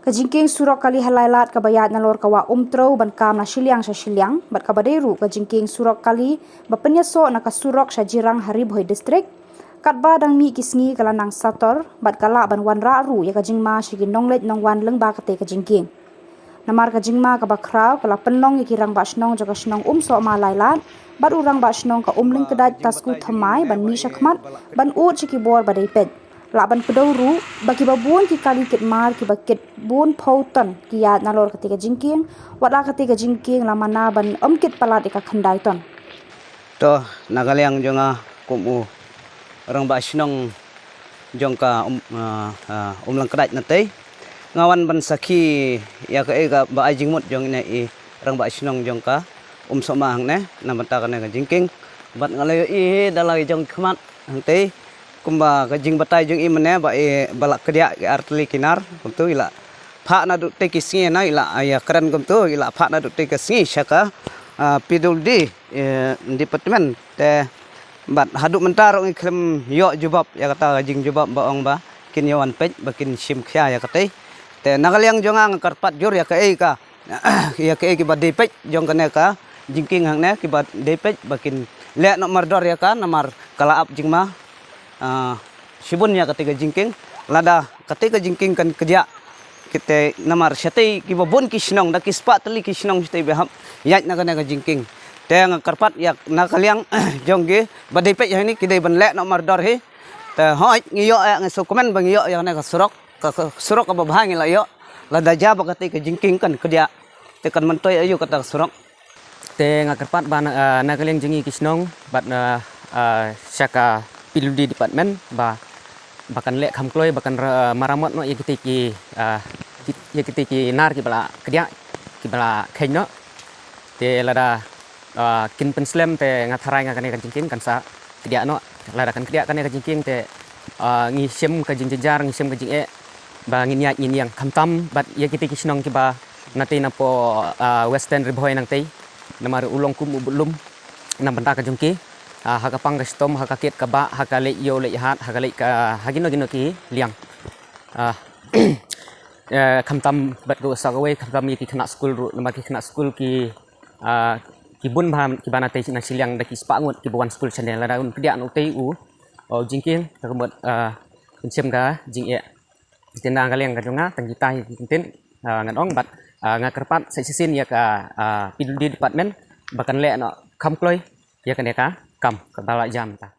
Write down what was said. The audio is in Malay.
Kajingking surok kali halailat kabayat nalor kawa umtro ban kam na shiliang sa shiliang bat kabaderu kajingking surok kali bapenyaso na kasurok sa jirang Haribhoi district katba dang mi kisngi kala nang sator bat kala ban wan ra ru ya kajingma shigi nonglet nongwan lengba kate kajingking namar kajingma kabakrau kala penlong ya kirang ba shnong jaga shnong so ma lailat bat urang ba shnong ka umling kedat tasku thamai ban mi shakmat ban ut chiki bor badai pet laban peduru bagi babun ki kali kit mar ki bakit bun pautan ki yat nalor ketika jingking wala ketika jingking lamana ban kit palat ika khandai ton to nagaliang jonga kumu orang ba shnong jongka umlang kedat nate ngawan ban saki ya ka ega ba ajingmut jong ne orang ba shnong jongka soma hang ne namata kana ka jingking bat ngalayo dalai jong khmat hangte kumba kajing batai jong imene ba balak kedia artli kinar kumtu ila pha na du te kisngi na ila aya kran kumtu ila pha na du te kisngi shaka pidul di departemen te bat haduk mentar ong klem yo jubab ya kata kajing jubab ba ong ba kin yawan pej bakin sim khya ya kate te nagaliang jonga karpat jur ya ka ya ka ki ba de pej jong kane ka jingking hang ne ki ba de pej bakin le no mardor ya ka namar kala ap jingma sibunnya ketika jingking lada ketika jingking kan kerja kita namar syati ki babon ki snong da ki spa teli ki snong syati beham yat na kana jingking te karpat yak nakaliang jongge badai pe yani kidai ban le nomor dor he te hoi ngiyo ya ngaso komen bang yo yang na surok ka babhang la yo lada jaba ketika jingking kan kerja te kan mentoy ayu kata surok te ngakarpat ban nakaliang jingi ki snong bat syaka piludi department bahkan lek kamkloi bahkan maramot no yakitiki nar ki bala kedia ki bala khaino te lada kin penslem te ngatharai ngakane kan jingking kan sa kedia no lada kan kedia kan ka jingking te ngisem ka jingjejar ngisem ka jing ba nginyat yang kamtam bat yakitiki sinong ki ba nate na po western ribhoi nang tei namar ulong kum ubulum nam banta ka jingki hakapang kastom hakakit kaba hakale yo le hat hakale ka hagino gino ki liang kamtam bat go sagawe kamtam ki kena school ru nama ki kena school ki bun baham ki bana te na siliang da ki spangut ki bukan school channel la un kedia no te u jingkin takut pensem ka jing e tinang kaliang ka jonga tangita tin ngadong bat ngakerpat sesin ya ka pidul department bahkan le no kamkloi ya kan ya ka kam kepala jam ta